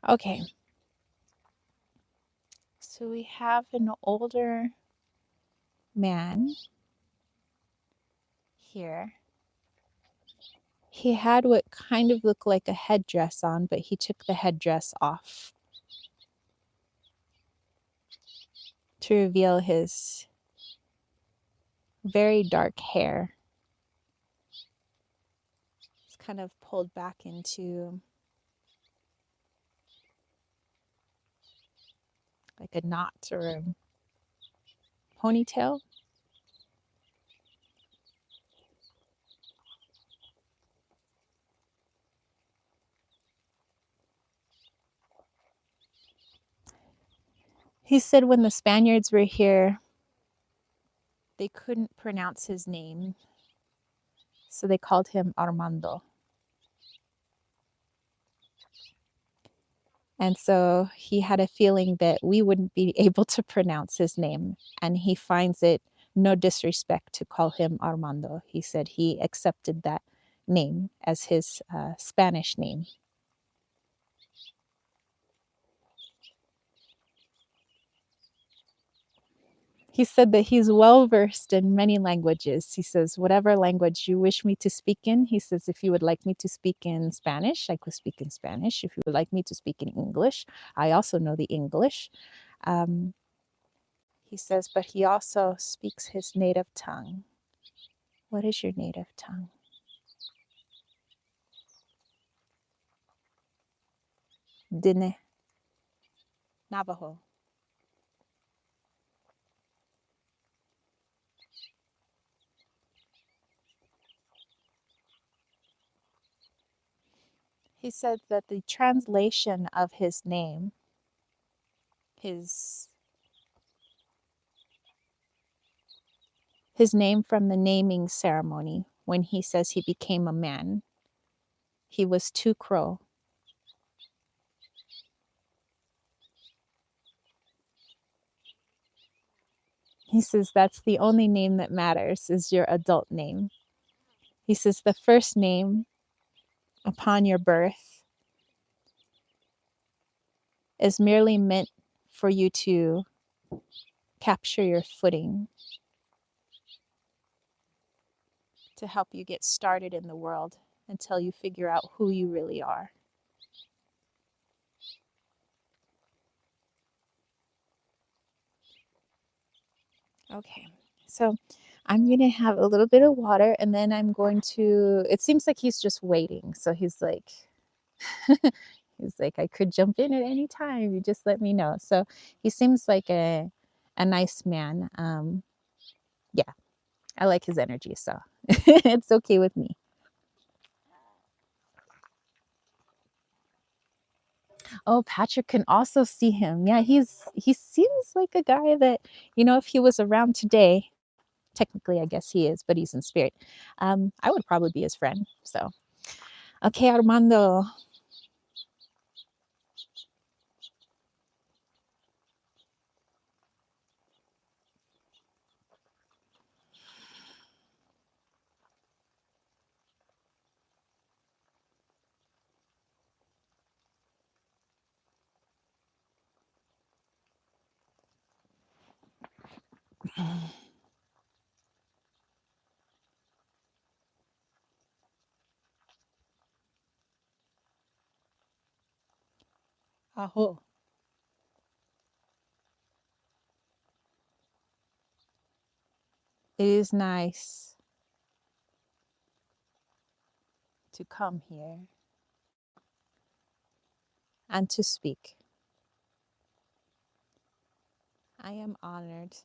Okay, so we have an older man here. He had what kind of looked like a headdress on, but he took the headdress off to reveal his very dark hair. It's kind of pulled back into like a knot or a ponytail. He said when the Spaniards were here, they couldn't pronounce his name, so they called him Armando. And so he had a feeling that we wouldn't be able to pronounce his name, and he finds it no disrespect to call him Armando. He said he accepted that name as his Spanish name. He said that he's well versed in many languages. He says, whatever language you wish me to speak in, he says, if you would like me to speak in Spanish, I could speak in Spanish. If you would like me to speak in English, I also know the English. Um, he says, but he also speaks his native tongue. What is your native tongue? Dine. Navajo. He said that the translation of his name, his name from the naming ceremony, when he says he became a man, he was Two Crow. He says that's the only name that matters is your adult name. He says the first name upon your birth is merely meant for you to capture your footing, to help you get started in the world until you figure out who you really are. Okay, so I'm going to have a little bit of water and then I'm going to, it seems like he's just waiting. So he's like, I could jump in at any time. You just let me know. So he seems like a nice man. Yeah, I like his energy. So it's okay with me. Oh, Patrick can also see him. Yeah, he seems like a guy that, if he was around today, technically I guess he is, but he's in spirit. I would probably be his friend. So, okay, Armando. Aho. It is nice to come here and to speak. I am honored,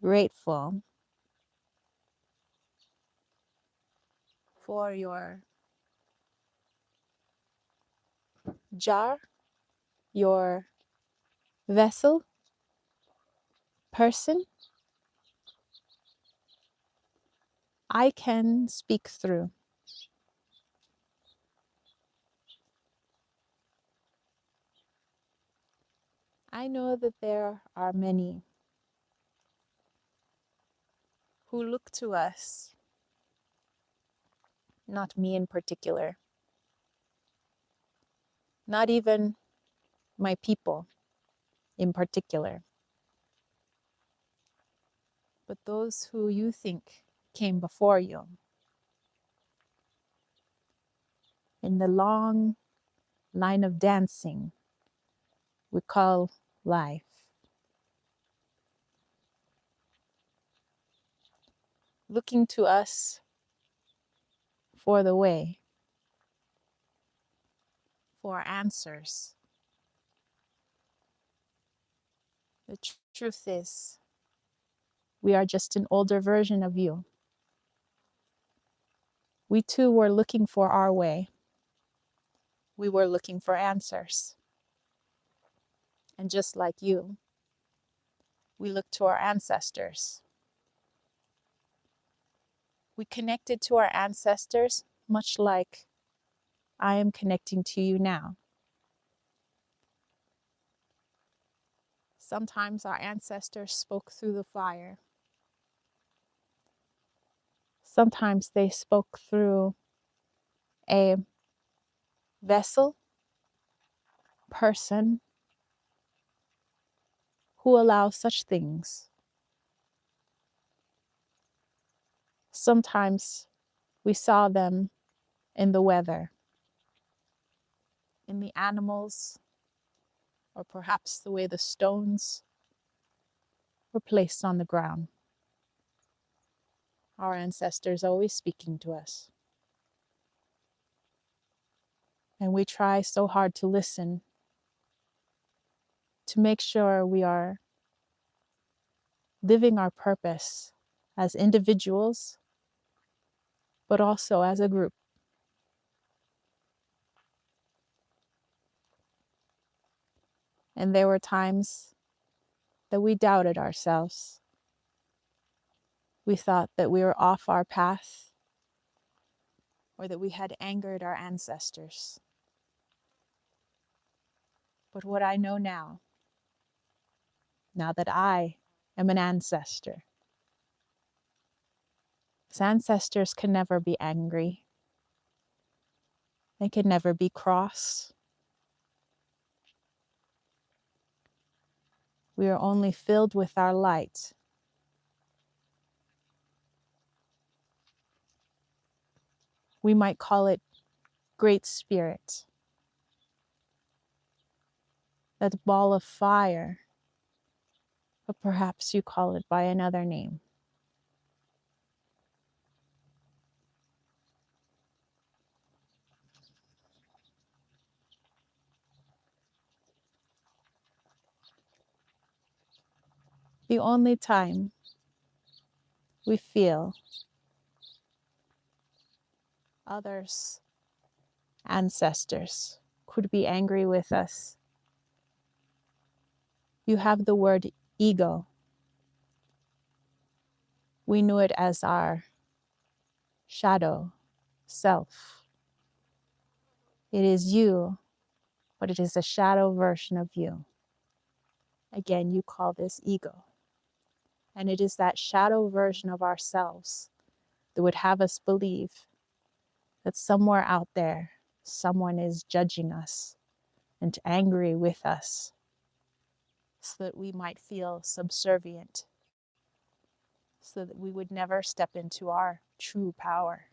grateful for your jar, your vessel, person. I can speak through. I know that there are many who look to us, not me in particular, not even my people in particular, but those who you think came before you in the long line of dancing we call life. Looking to us for the way, for answers. The truth is, we are just an older version of you. We too were looking for our way. We were looking for answers. And just like you, we looked to our ancestors. We connected to our ancestors much like I am connecting to you now. Sometimes our ancestors spoke through the fire. Sometimes they spoke through a vessel, person who allows such things. Sometimes we saw them in the weather, in the animals, or perhaps the way the stones were placed on the ground. Our ancestors always speaking to us. And we try so hard to listen, to make sure we are living our purpose as individuals, but also as a group. And there were times that we doubted ourselves. We thought that we were off our path, or that we had angered our ancestors. But what I know now that I am an ancestor, is ancestors can never be angry. They can never be cross. We are only filled with our light. We might call it Great Spirit, that ball of fire, but perhaps you call it by another name. The only time we feel others' ancestors could be angry with us, you have the word ego. We knew it as our shadow self. It is you, but it is a shadow version of you. Again, you call this ego. And it is that shadow version of ourselves that would have us believe that somewhere out there, someone is judging us and angry with us, so that we might feel subservient, so that we would never step into our true power.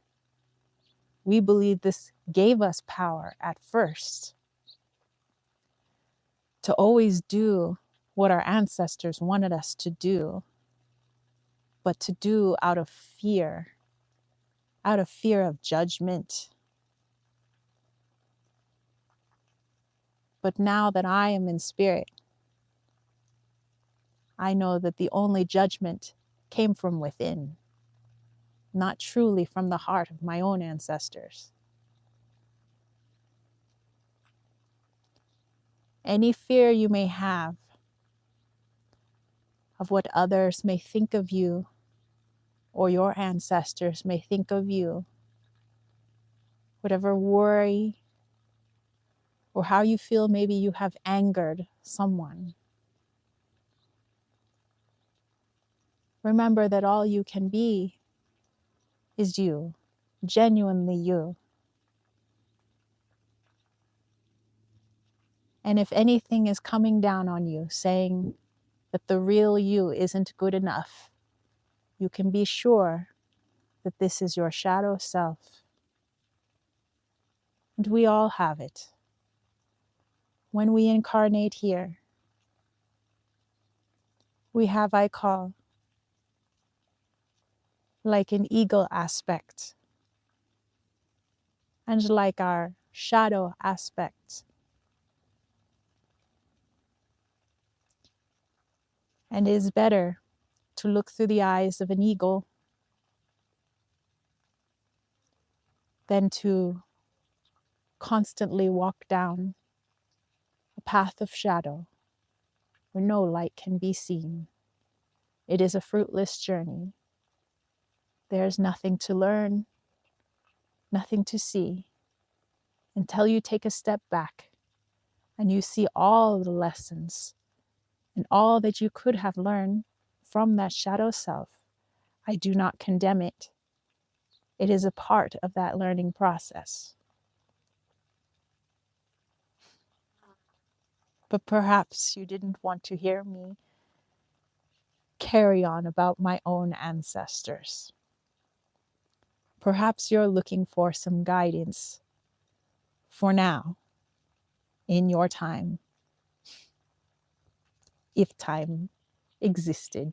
We believe this gave us power at first to always do what our ancestors wanted us to do, but to do out of fear of judgment. But now that I am in spirit, I know that the only judgment came from within, not truly from the heart of my own ancestors. Any fear you may have of what others may think of you or your ancestors may think of you, whatever worry or how you feel maybe you have angered someone, remember that all you can be is you, genuinely you. And if anything is coming down on you, saying that the real you isn't good enough, you can be sure that this is your shadow self. And we all have it. When we incarnate here, we have, I call, like an eagle aspect, and like our shadow aspect. And it is better to look through the eyes of an eagle than to constantly walk down a path of shadow where no light can be seen. It is a fruitless journey. There is nothing to learn, nothing to see, until you take a step back and you see all the lessons and all that you could have learned from that shadow self. I do not condemn it. It is a part of that learning process. But perhaps you didn't want to hear me carry on about my own ancestors. Perhaps you're looking for some guidance for now, in your time, if time existed.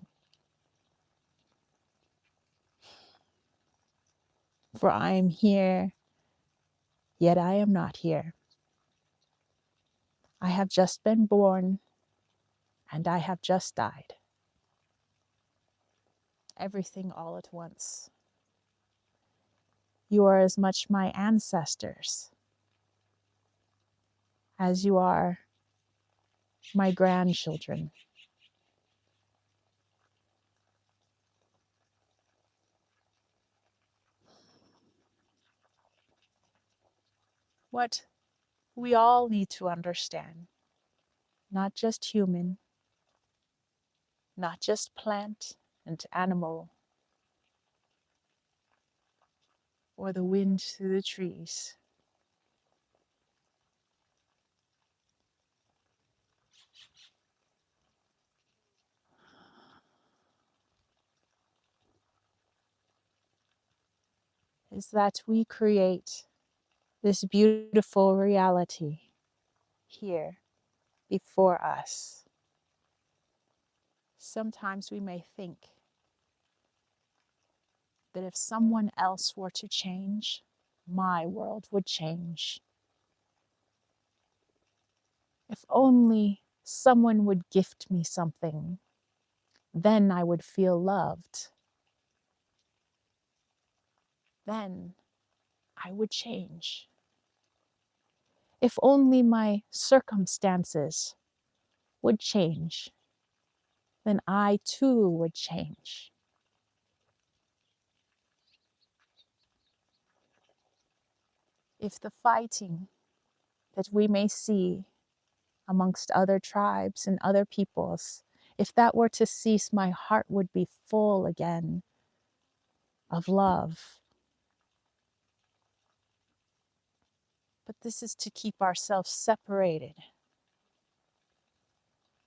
For I am here, yet I am not here. I have just been born, and I have just died. Everything all at once. You are as much my ancestors as you are my grandchildren. What we all need to understand, not just human, not just plant and animal, or the wind through the trees. Is that we create this beautiful reality here before us. Sometimes we may think that if someone else were to change, my world would change. If only someone would gift me something, then I would feel loved. Then I would change. If only my circumstances would change, then I too would change. If the fighting that we may see amongst other tribes and other peoples, if that were to cease, my heart would be full again of love. But this is to keep ourselves separated.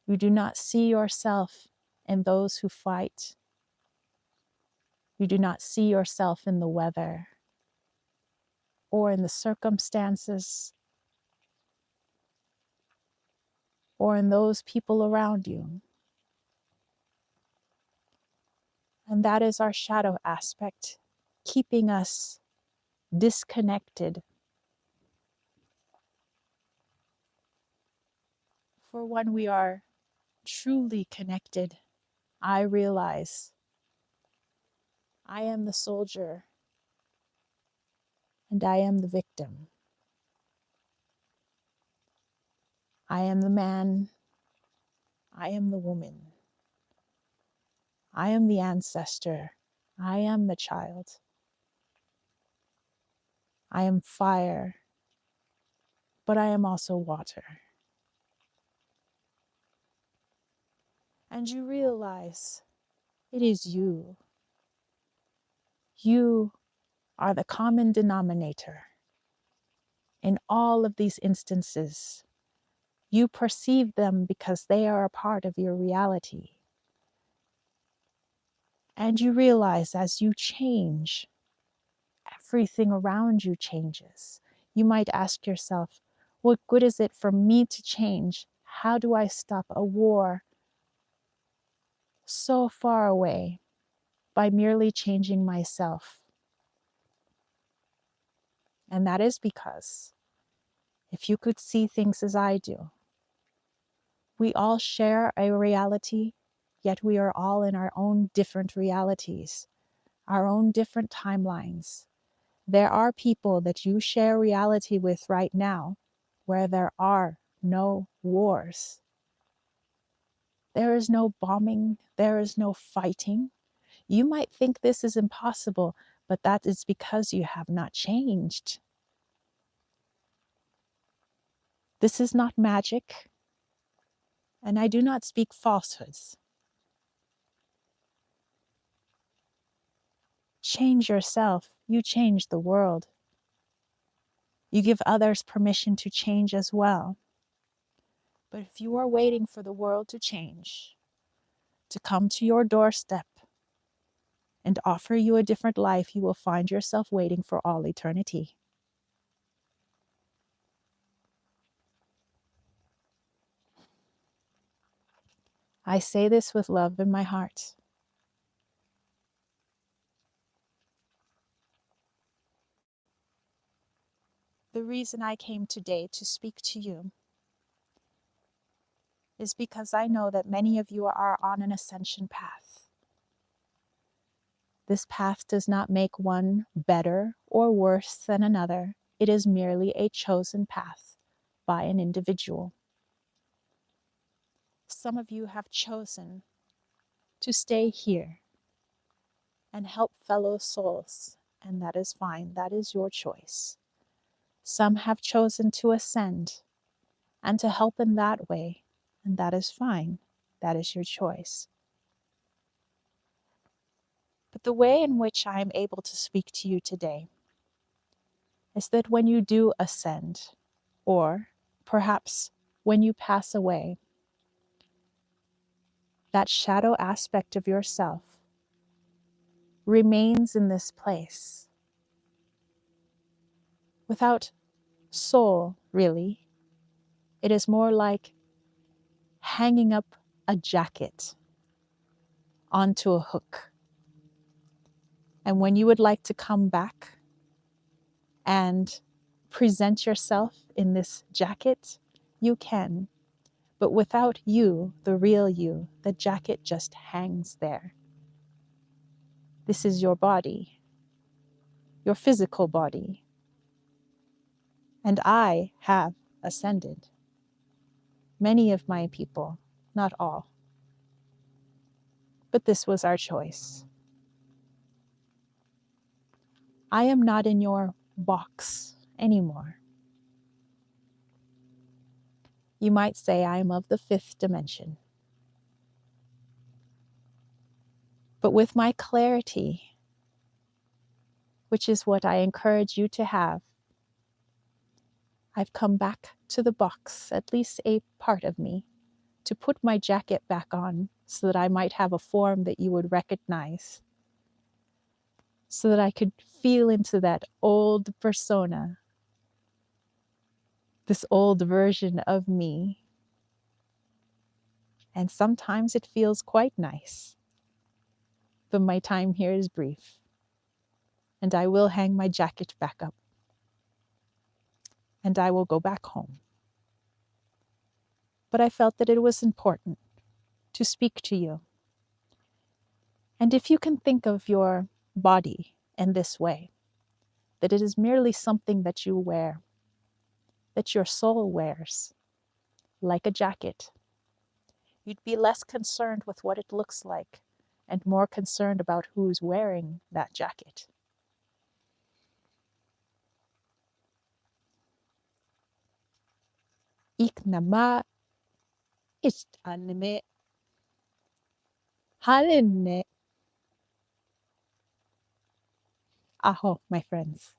You do not see yourself in those who fight. You do not see yourself in the weather or in the circumstances or in those people around you. And that is our shadow aspect, keeping us disconnected. For when we are truly connected, I realize I am the soldier and I am the victim. I am the man, I am the woman. I am the ancestor, I am the child. I am fire, but I am also water. And you realize it is you. You are the common denominator in all of these instances You perceive them because they are a part of your reality. And you realize as you change, everything around you changes. You might ask yourself, what good is it for me to change? How do I stop a war so far away by merely changing myself? And that is because if you could see things as I do, we all share a reality, yet we are all in our own different realities, our own different timelines. There are people that you share reality with right now where there are no wars. There is no bombing, there is no fighting. You might think this is impossible, but that is because you have not changed. This is not magic, and I do not speak falsehoods. Change yourself, you change the world. You give others permission to change as well. But if you are waiting for the world to change, to come to your doorstep and offer you a different life, you will find yourself waiting for all eternity. I say this with love in my heart. The reason I came today to speak to you is because I know that many of you are on an ascension path. This path does not make one better or worse than another. It is merely a chosen path by an individual. Some of you have chosen to stay here and help fellow souls, and that is fine. That is your choice. Some have chosen to ascend and to help in that way, and that is fine. That is your choice. But the way in which I am able to speak to you today is that when you do ascend, or perhaps when you pass away, that shadow aspect of yourself remains in this place without soul, really. It is more like hanging up a jacket onto a hook. And when you would like to come back and present yourself in this jacket, you can. But without you, the real you, the jacket just hangs there. This is your body, your physical body. And I have ascended. Many of my people, not all. But this was our choice. I am not in your box anymore. You might say I am of the fifth dimension. But with my clarity, which is what I encourage you to have, I've come back to the box, at least a part of me, to put my jacket back on so that I might have a form that you would recognize, so that I could feel into that old persona, this old version of me. And sometimes it feels quite nice, but my time here is brief, and I will hang my jacket back up, and I will go back home. But I felt that it was important to speak to you. And if you can think of your body in this way, that it is merely something that you wear, that your soul wears, like a jacket, you'd be less concerned with what it looks like and more concerned about who's wearing that jacket. Iknama ist anime halinne. Aho, my friends.